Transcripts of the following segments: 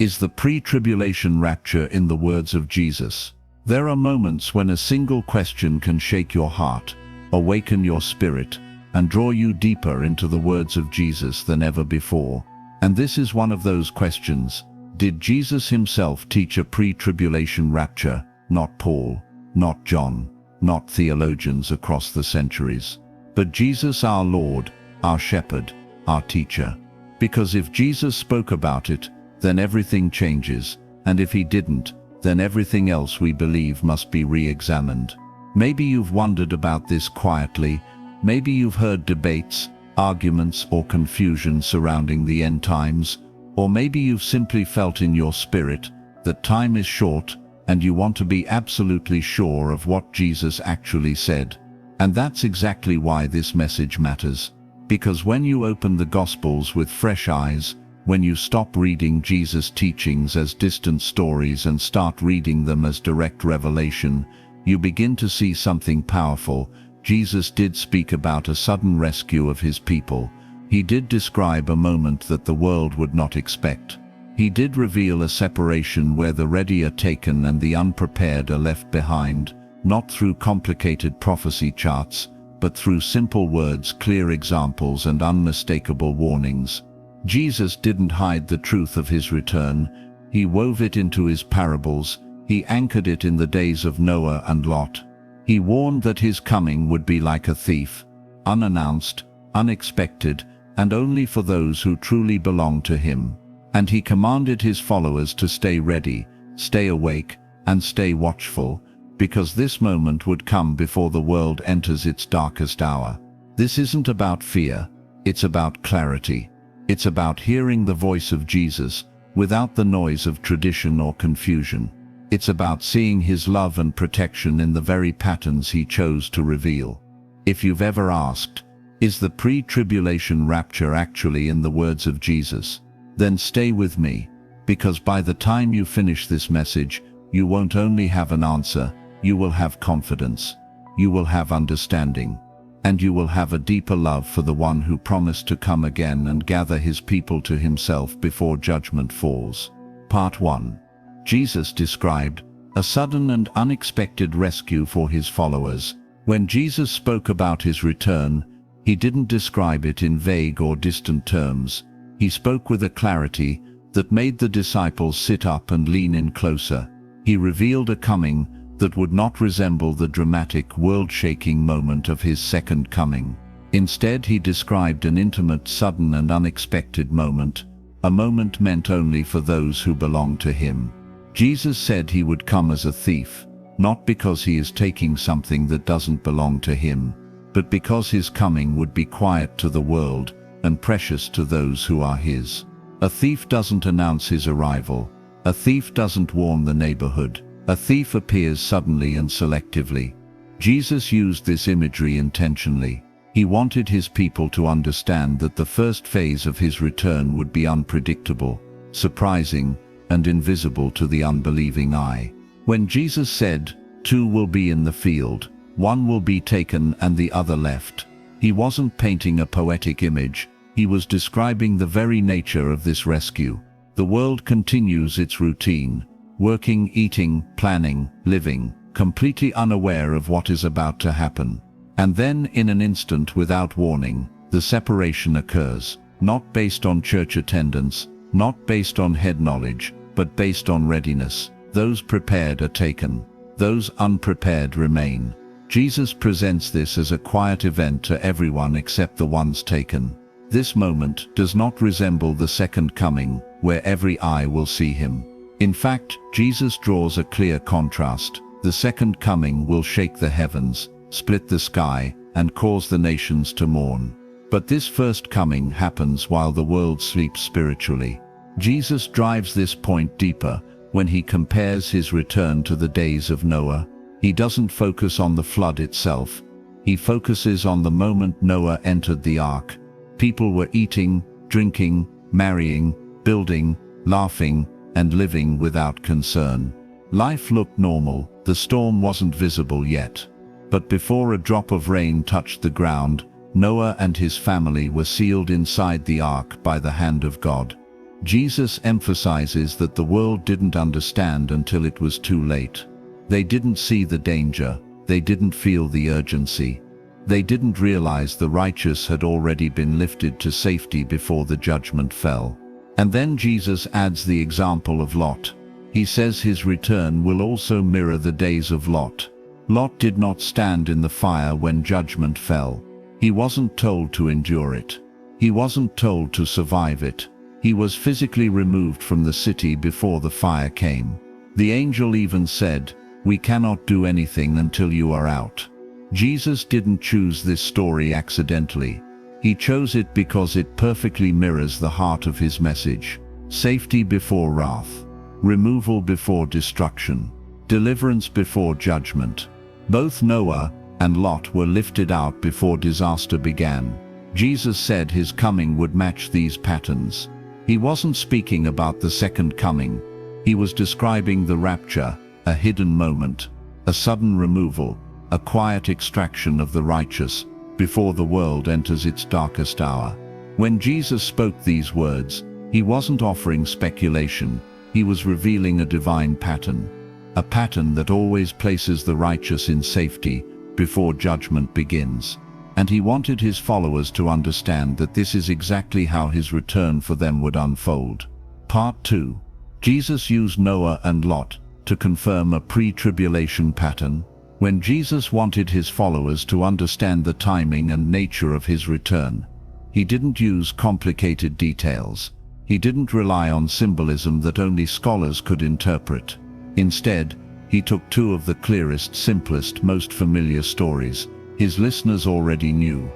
Is the pre-tribulation rapture in the words of Jesus? There are moments when a single question can shake your heart, awaken your spirit, and draw you deeper into the words of Jesus than ever before. And this is one of those questions. Did Jesus himself teach a pre-tribulation rapture? Not Paul, not John, not theologians across the centuries, but Jesus our Lord, our shepherd, our teacher. Because if Jesus spoke about it, then everything changes, and if he didn't, then everything else we believe must be re-examined. Maybe you've wondered about this quietly. Maybe you've heard debates, arguments, or confusion surrounding the end times. Or maybe you've simply felt in your spirit that time is short and you want to be absolutely sure of what Jesus actually said. And that's exactly why this message matters. Because when you open the Gospels with fresh eyes, when you stop reading Jesus' teachings as distant stories and start reading them as direct revelation, you begin to see something powerful. Jesus did speak about a sudden rescue of his people. He did describe a moment that the world would not expect. He did reveal a separation where the ready are taken and the unprepared are left behind, not through complicated prophecy charts, but through simple words, clear examples, and unmistakable warnings. Jesus didn't hide the truth of his return. He wove it into his parables. He anchored it in the days of Noah and Lot. He warned that his coming would be like a thief, unannounced, unexpected, and only for those who truly belong to him. And he commanded his followers to stay ready, stay awake, and stay watchful, because this moment would come before the world enters its darkest hour. This isn't about fear, it's about clarity. It's about hearing the voice of Jesus, without the noise of tradition or confusion. It's about seeing his love and protection in the very patterns he chose to reveal. If you've ever asked, is the pre-tribulation rapture actually in the words of Jesus? Then stay with me, because by the time you finish this message, you won't only have an answer, you will have confidence, you will have understanding, and you will have a deeper love for the one who promised to come again and gather his people to himself before judgment falls. Part 1. Jesus described a sudden and unexpected rescue for his followers. When Jesus spoke about his return, he didn't describe it in vague or distant terms. He spoke with a clarity that made the disciples sit up and lean in closer. He revealed a coming that would not resemble the dramatic, world-shaking moment of his second coming. Instead, he described an intimate, sudden, and unexpected moment, a moment meant only for those who belong to him. Jesus said he would come as a thief, not because he is taking something that doesn't belong to him, but because his coming would be quiet to the world and precious to those who are his. A thief doesn't announce his arrival. A thief doesn't warn the neighborhood. A thief appears suddenly and selectively. Jesus used this imagery intentionally. He wanted his people to understand that the first phase of his return would be unpredictable, surprising, and invisible to the unbelieving eye. When Jesus said, "Two will be in the field, one will be taken and the other left," he wasn't painting a poetic image. He was describing the very nature of this rescue. The world continues its routine, working, eating, planning, living, completely unaware of what is about to happen. And then, in an instant, without warning, the separation occurs, not based on church attendance, not based on head knowledge, but based on readiness. Those prepared are taken. Those unprepared remain. Jesus presents this as a quiet event to everyone except the ones taken. This moment does not resemble the second coming, where every eye will see him. In fact, Jesus draws a clear contrast. The second coming will shake the heavens, split the sky, and cause the nations to mourn. But this first coming happens while the world sleeps spiritually. Jesus drives this point deeper when he compares his return to the days of Noah. He doesn't focus on the flood itself. He focuses on the moment Noah entered the ark. People were eating, drinking, marrying, building, laughing, and living without concern. Life looked normal. The storm wasn't visible yet. But before a drop of rain touched the ground, Noah and his family were sealed inside the ark by the hand of God. Jesus emphasizes that the world didn't understand until it was too late. They didn't see the danger, they didn't feel the urgency. They didn't realize the righteous had already been lifted to safety before the judgment fell. And then Jesus adds the example of Lot. He says his return will also mirror the days of Lot. Lot did not stand in the fire when judgment fell. He wasn't told to endure it. He wasn't told to survive it. He was physically removed from the city before the fire came. The angel even said, "We cannot do anything until you are out." Jesus didn't choose this story accidentally. He chose it because it perfectly mirrors the heart of his message. Safety before wrath. Removal before destruction. Deliverance before judgment. Both Noah and Lot were lifted out before disaster began. Jesus said his coming would match these patterns. He wasn't speaking about the second coming. He was describing the rapture, a hidden moment, a sudden removal, a quiet extraction of the righteous before the world enters its darkest hour. When Jesus spoke these words, he wasn't offering speculation. He was revealing a divine pattern, a pattern that always places the righteous in safety before judgment begins. And he wanted his followers to understand that this is exactly how his return for them would unfold. Part 2. Jesus used Noah and Lot to confirm a pre-tribulation pattern. When Jesus wanted his followers to understand the timing and nature of his return, he didn't use complicated details. He didn't rely on symbolism that only scholars could interpret. Instead, he took two of the clearest, simplest, most familiar stories his listeners already knew: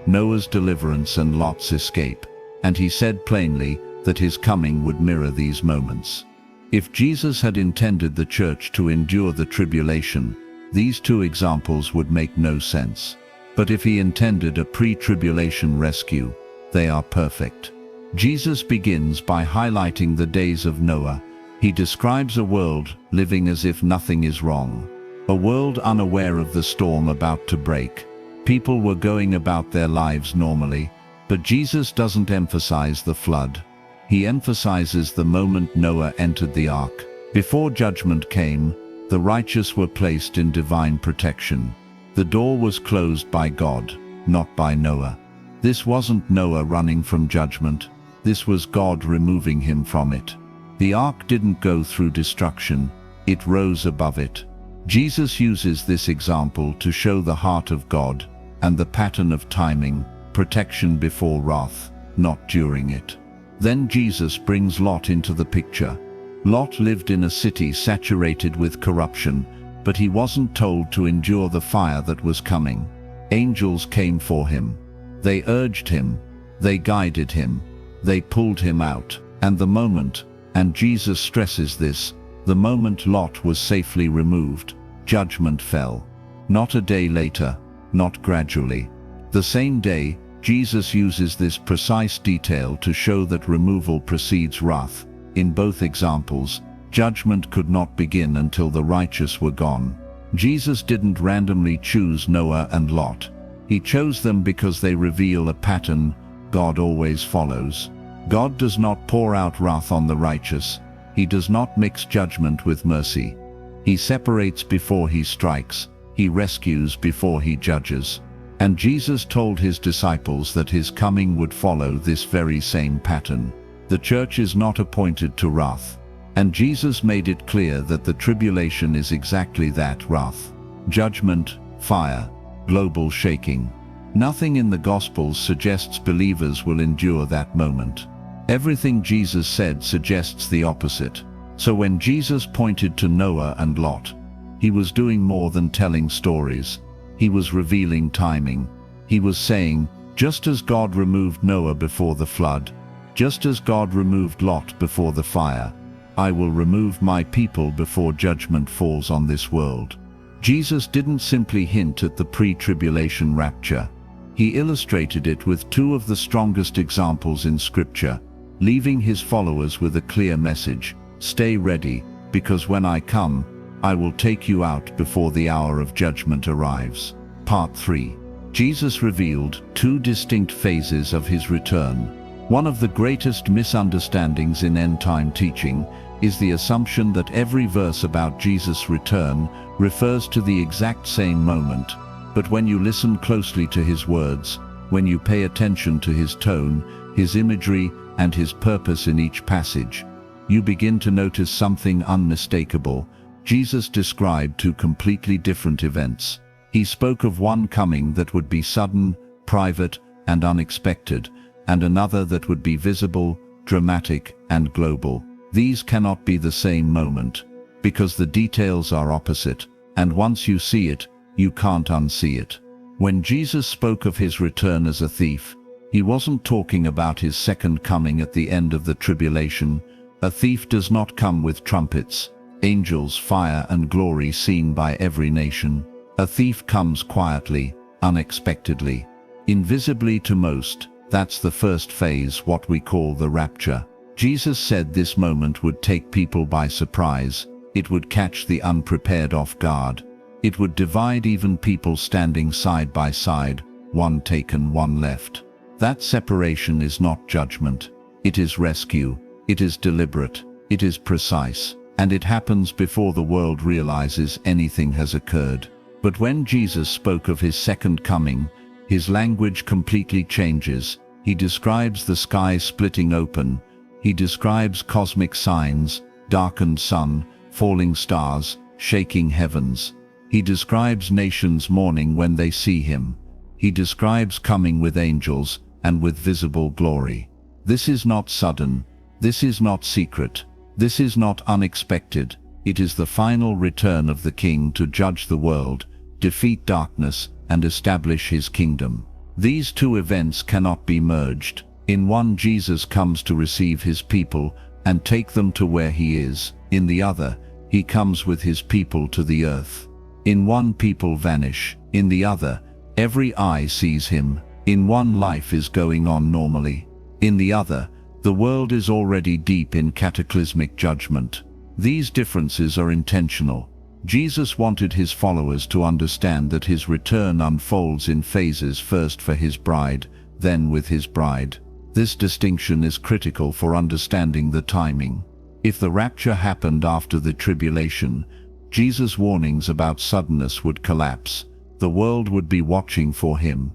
Noah's deliverance and Lot's escape. And he said plainly that his coming would mirror these moments. If Jesus had intended the church to endure the tribulation, these two examples would make no sense. But if he intended a pre-tribulation rescue, they are perfect. Jesus begins by highlighting the days of Noah. He describes a world living as if nothing is wrong. A world unaware of the storm about to break. People were going about their lives normally, but Jesus doesn't emphasize the flood. He emphasizes the moment Noah entered the ark. Before judgment came, the righteous were placed in divine protection. The door was closed by God, not by Noah. This wasn't Noah running from judgment. This was God removing him from it. The ark didn't go through destruction. It rose above it. Jesus uses this example to show the heart of God and the pattern of timing, protection before wrath, not during it. Then Jesus brings Lot into the picture. Lot lived in a city saturated with corruption, but he wasn't told to endure the fire that was coming. Angels came for him. They urged him. They guided him. They pulled him out. And Jesus stresses this, the moment Lot was safely removed, judgment fell. Not a day later, not gradually. The same day, Jesus uses this precise detail to show that removal precedes wrath. In both examples, judgment could not begin until the righteous were gone. Jesus didn't randomly choose Noah and Lot. He chose them because they reveal a pattern God always follows. God does not pour out wrath on the righteous. He does not mix judgment with mercy. He separates before he strikes. He rescues before he judges. And Jesus told his disciples that his coming would follow this very same pattern. The church is not appointed to wrath. And Jesus made it clear that the tribulation is exactly that, wrath. Judgment, fire, global shaking. Nothing in the Gospels suggests believers will endure that moment. Everything Jesus said suggests the opposite. So when Jesus pointed to Noah and Lot, he was doing more than telling stories. He was revealing timing. He was saying, just as God removed Noah before the flood, just as God removed Lot before the fire, I will remove my people before judgment falls on this world. Jesus didn't simply hint at the pre-tribulation rapture. He illustrated it with two of the strongest examples in Scripture, leaving his followers with a clear message: stay ready, because when I come, I will take you out before the hour of judgment arrives. Part 3. Jesus revealed two distinct phases of his return. One of the greatest misunderstandings in end-time teaching is the assumption that every verse about Jesus' return refers to the exact same moment. But when you listen closely to his words, when you pay attention to his tone, his imagery, and his purpose in each passage, you begin to notice something unmistakable. Jesus described two completely different events. He spoke of one coming that would be sudden, private, and unexpected, and another that would be visible, dramatic, and global. These cannot be the same moment, because the details are opposite, and once you see it, you can't unsee it. When Jesus spoke of his return as a thief, he wasn't talking about his second coming at the end of the tribulation. A thief does not come with trumpets, angels, fire, and glory seen by every nation. A thief comes quietly, unexpectedly, invisibly to most. That's the first phase, what we call the rapture. Jesus said this moment would take people by surprise. It would catch the unprepared off guard. It would divide even people standing side by side, one taken, one left. That separation is not judgment. It is rescue. It is deliberate. It is precise. And it happens before the world realizes anything has occurred. But when Jesus spoke of his second coming, his language completely changes. He describes the sky splitting open. He describes cosmic signs, darkened sun, falling stars, shaking heavens. He describes nations mourning when they see him. He describes coming with angels and with visible glory. This is not sudden. This is not secret. This is not unexpected. It is the final return of the King to judge the world, defeat darkness, and establish his kingdom. These two events cannot be merged. In one, Jesus comes to receive his people and take them to where he is. In the other, he comes with his people to the earth. In one, people vanish. In the other, every eye sees him. In one, life is going on normally. In the other, the world is already deep in cataclysmic judgment. These differences are intentional. Jesus wanted his followers to understand that his return unfolds in phases, first for his bride, then with his bride. This distinction is critical for understanding the timing. If the rapture happened after the tribulation, Jesus' warnings about suddenness would collapse. The world would be watching for him.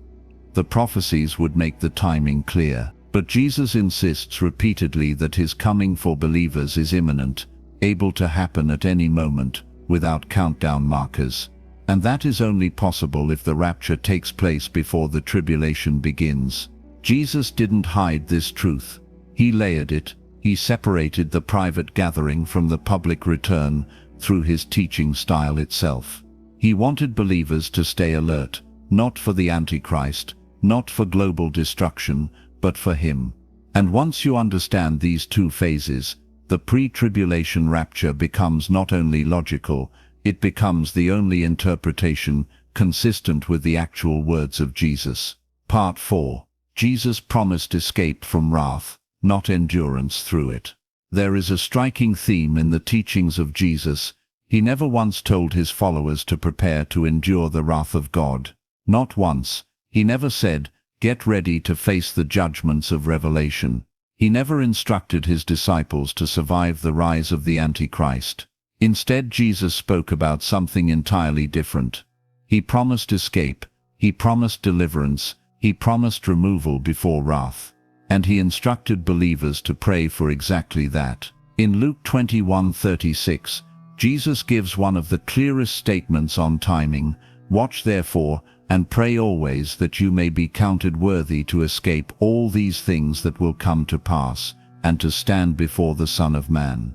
The prophecies would make the timing clear. But Jesus insists repeatedly that his coming for believers is imminent, able to happen at any moment, without countdown markers. And that is only possible if the rapture takes place before the tribulation begins. Jesus didn't hide this truth. He layered it. He separated the private gathering from the public return through his teaching style itself. He wanted believers to stay alert, not for the Antichrist, not for global destruction, but for him. And once you understand these two phases, the pre-tribulation rapture becomes not only logical, it becomes the only interpretation consistent with the actual words of Jesus. Part 4. Jesus promised escape from wrath, not endurance through it. There is a striking theme in the teachings of Jesus. He never once told his followers to prepare to endure the wrath of God. Not once. He never said, "Get ready to face the judgments of Revelation." He never instructed his disciples to survive the rise of the Antichrist. Instead, Jesus spoke about something entirely different. He promised escape. He promised deliverance. He promised removal before wrath. And he instructed believers to pray for exactly that. In Luke 21:36, Jesus gives one of the clearest statements on timing. "Watch therefore, and pray always, that you may be counted worthy to escape all these things that will come to pass, and to stand before the Son of Man."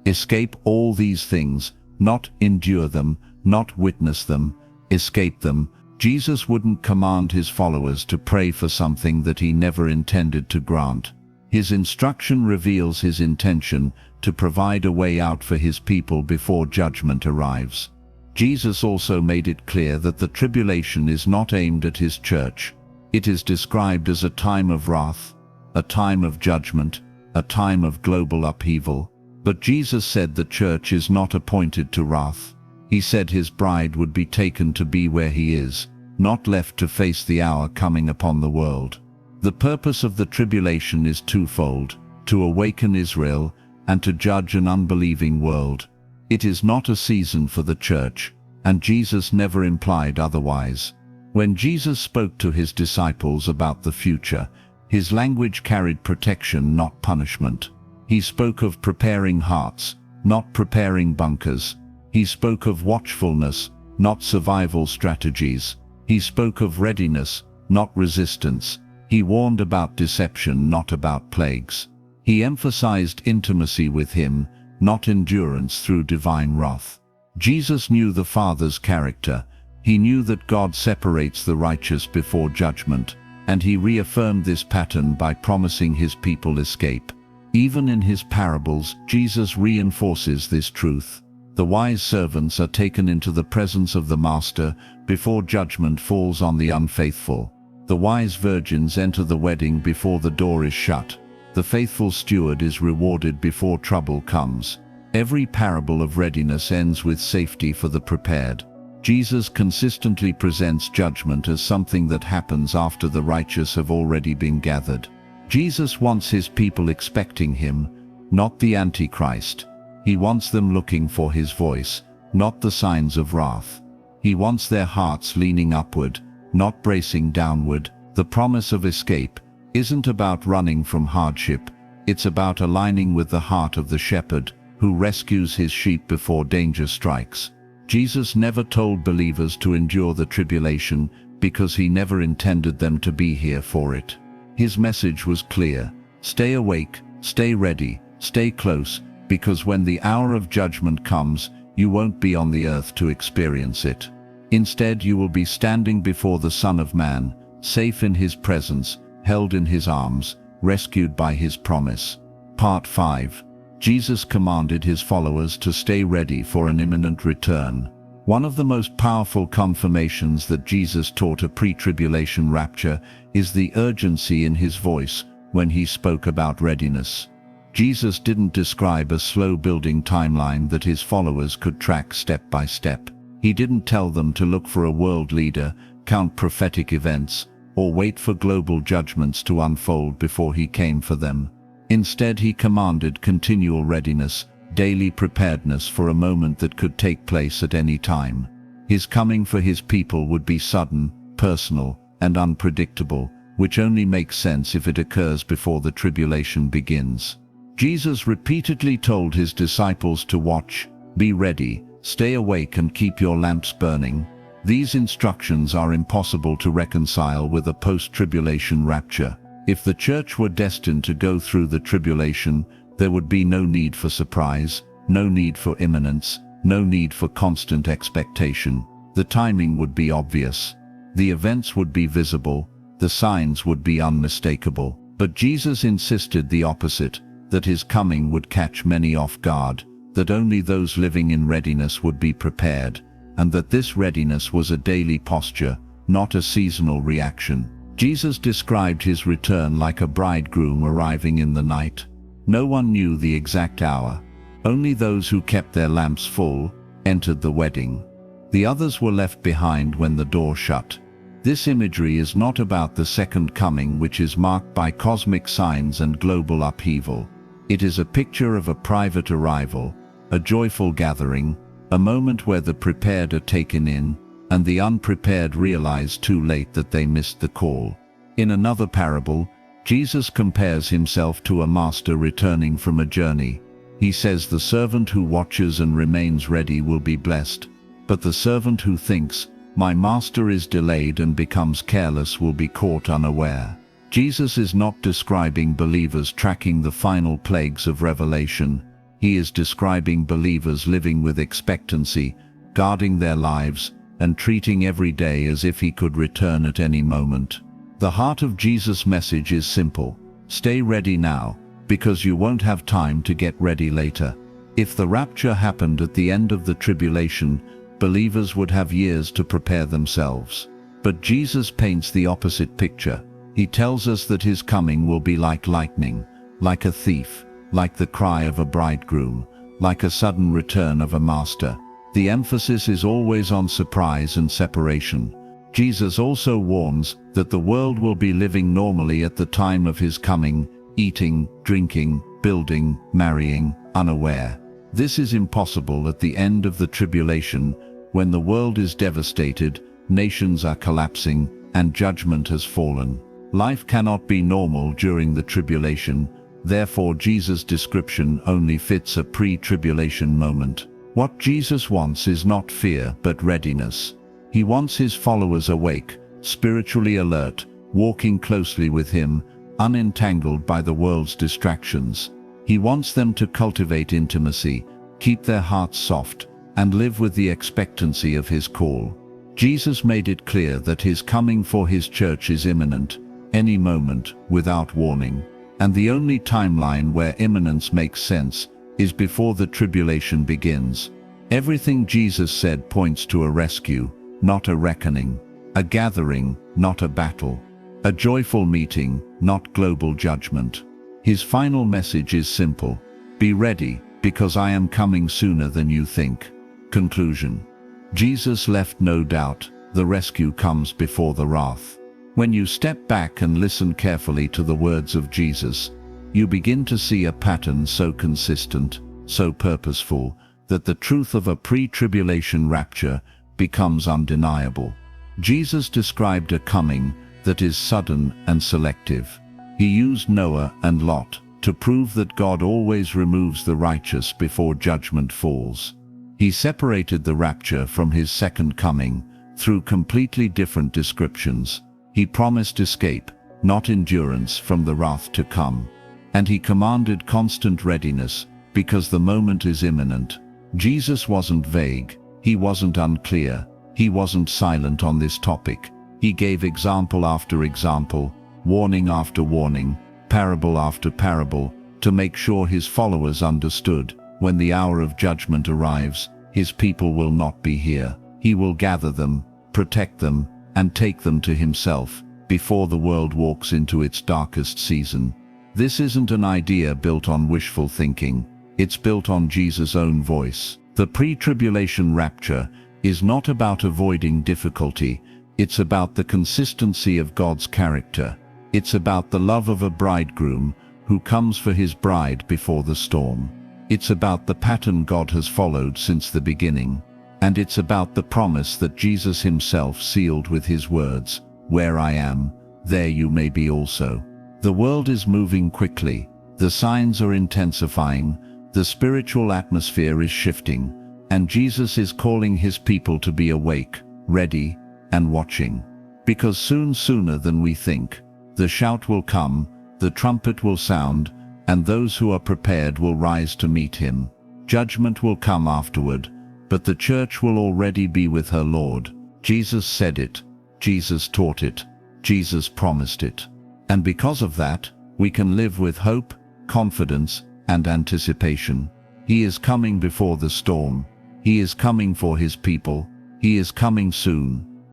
Escape all these things, not endure them, not witness them, escape them. Jesus wouldn't command his followers to pray for something that he never intended to grant. His instruction reveals his intention to provide a way out for his people before judgment arrives. Jesus also made it clear that the tribulation is not aimed at his church. It is described as a time of wrath, a time of judgment, a time of global upheaval. But Jesus said the church is not appointed to wrath. He said his bride would be taken to be where he is, not left to face the hour coming upon the world. The purpose of the tribulation is twofold: to awaken Israel and to judge an unbelieving world. It is not a season for the church, and Jesus never implied otherwise. When Jesus spoke to his disciples about the future, his language carried protection, not punishment. He spoke of preparing hearts, not preparing bunkers. He spoke of watchfulness, not survival strategies. He spoke of readiness, not resistance. He warned about deception, not about plagues. He emphasized intimacy with him, not endurance through divine wrath. Jesus knew the Father's character. He knew that God separates the righteous before judgment, and he reaffirmed this pattern by promising his people escape. Even in his parables, Jesus reinforces this truth. The wise servants are taken into the presence of the Master before judgment falls on the unfaithful. The wise virgins enter the wedding before the door is shut. The faithful steward is rewarded before trouble comes. Every parable of readiness ends with safety for the prepared. Jesus consistently presents judgment as something that happens after the righteous have already been gathered. Jesus wants his people expecting him, not the Antichrist. He wants them looking for his voice, not the signs of wrath. He wants their hearts leaning upward, not bracing downward. The promise of escape isn't about running from hardship. It's about aligning with the heart of the shepherd who rescues his sheep before danger strikes. Jesus never told believers to endure the tribulation because he never intended them to be here for it. His message was clear: stay awake, stay ready, stay close, because when the hour of judgment comes, you won't be on the earth to experience it. Instead, you will be standing before the Son of Man, safe in his presence, held in his arms, rescued by his promise. Part 5. Jesus commanded his followers to stay ready for an imminent return. One of the most powerful confirmations that Jesus taught a pre-tribulation rapture is the urgency in his voice when he spoke about readiness. Jesus didn't describe a slow-building timeline that his followers could track step by step. He didn't tell them to look for a world leader, count prophetic events, or wait for global judgments to unfold before he came for them. Instead, he commanded continual readiness, daily preparedness for a moment that could take place at any time. His coming for his people would be sudden, personal, and unpredictable, which only makes sense if it occurs before the tribulation begins. Jesus repeatedly told his disciples to watch, be ready, stay awake, and keep your lamps burning. These instructions are impossible to reconcile with a post-tribulation rapture. If the church were destined to go through the tribulation, there would be no need for surprise, no need for imminence, no need for constant expectation. The timing would be obvious. The events would be visible. The signs would be unmistakable. But Jesus insisted the opposite, that his coming would catch many off guard, that only those living in readiness would be prepared, and that this readiness was a daily posture, not a seasonal reaction. Jesus described his return like a bridegroom arriving in the night. No one knew the exact hour. Only those who kept their lamps full entered the wedding. The others were left behind when the door shut. This imagery is not about the second coming, which is marked by cosmic signs and global upheaval. It is a picture of a private arrival, a joyful gathering, a moment where the prepared are taken in, and the unprepared realize too late that they missed the call. In another parable, Jesus compares himself to a master returning from a journey. He says the servant who watches and remains ready will be blessed, but the servant who thinks, "My master is delayed," and becomes careless will be caught unaware. Jesus is not describing believers tracking the final plagues of Revelation. He is describing believers living with expectancy, guarding their lives, and treating every day as if he could return at any moment. The heart of Jesus' message is simple: stay ready now, because you won't have time to get ready later. If the rapture happened at the end of the tribulation, believers would have years to prepare themselves. But Jesus paints the opposite picture. He tells us that his coming will be like lightning, like a thief, like the cry of a bridegroom, like a sudden return of a master. The emphasis is always on surprise and separation. Jesus also warns that the world will be living normally at the time of his coming, eating, drinking, building, marrying, unaware. This is impossible at the end of the tribulation, when the world is devastated, nations are collapsing, and judgment has fallen. Life cannot be normal during the tribulation, therefore Jesus' description only fits a pre-tribulation moment. What Jesus wants is not fear but readiness. He wants his followers awake, spiritually alert, walking closely with him, unentangled by the world's distractions. He wants them to cultivate intimacy, keep their hearts soft, and live with the expectancy of his call. Jesus made it clear that his coming for his church is imminent, any moment, without warning. And the only timeline where imminence makes sense is before the tribulation begins. Everything Jesus said points to a rescue, not a reckoning, a gathering, not a battle, a joyful meeting, not global judgment. His final message is simple: be ready, because I am coming sooner than you think. Conclusion. Jesus left no doubt, the rescue comes before the wrath. When you step back and listen carefully to the words of Jesus, you begin to see a pattern so consistent, so purposeful, that the truth of a pre-tribulation rapture becomes undeniable. Jesus described a coming that is sudden and selective. He used Noah and Lot to prove that God always removes the righteous before judgment falls. He separated the rapture from his second coming through completely different descriptions. He promised escape, not endurance, from the wrath to come. And he commanded constant readiness, because the moment is imminent. Jesus wasn't vague, he wasn't unclear, he wasn't silent on this topic. He gave example after example, warning after warning, parable after parable, to make sure his followers understood, when the hour of judgment arrives, his people will not be here. He will gather them, protect them, and take them to himself, before the world walks into its darkest season. This isn't an idea built on wishful thinking, it's built on Jesus' own voice. The pre-tribulation rapture is not about avoiding difficulty, it's about the consistency of God's character. It's about the love of a bridegroom who comes for his bride before the storm. It's about the pattern God has followed since the beginning. And it's about the promise that Jesus himself sealed with his words, "Where I am, there you may be also." The world is moving quickly, the signs are intensifying, the spiritual atmosphere is shifting, and Jesus is calling his people to be awake, ready, and watching. Because soon, sooner than we think, the shout will come, the trumpet will sound, and those who are prepared will rise to meet him. Judgment will come afterward, but the church will already be with her Lord. Jesus said it, Jesus taught it, Jesus promised it. And because of that, we can live with hope, confidence, and anticipation. He is coming before the storm. He is coming for his people. He is coming soon.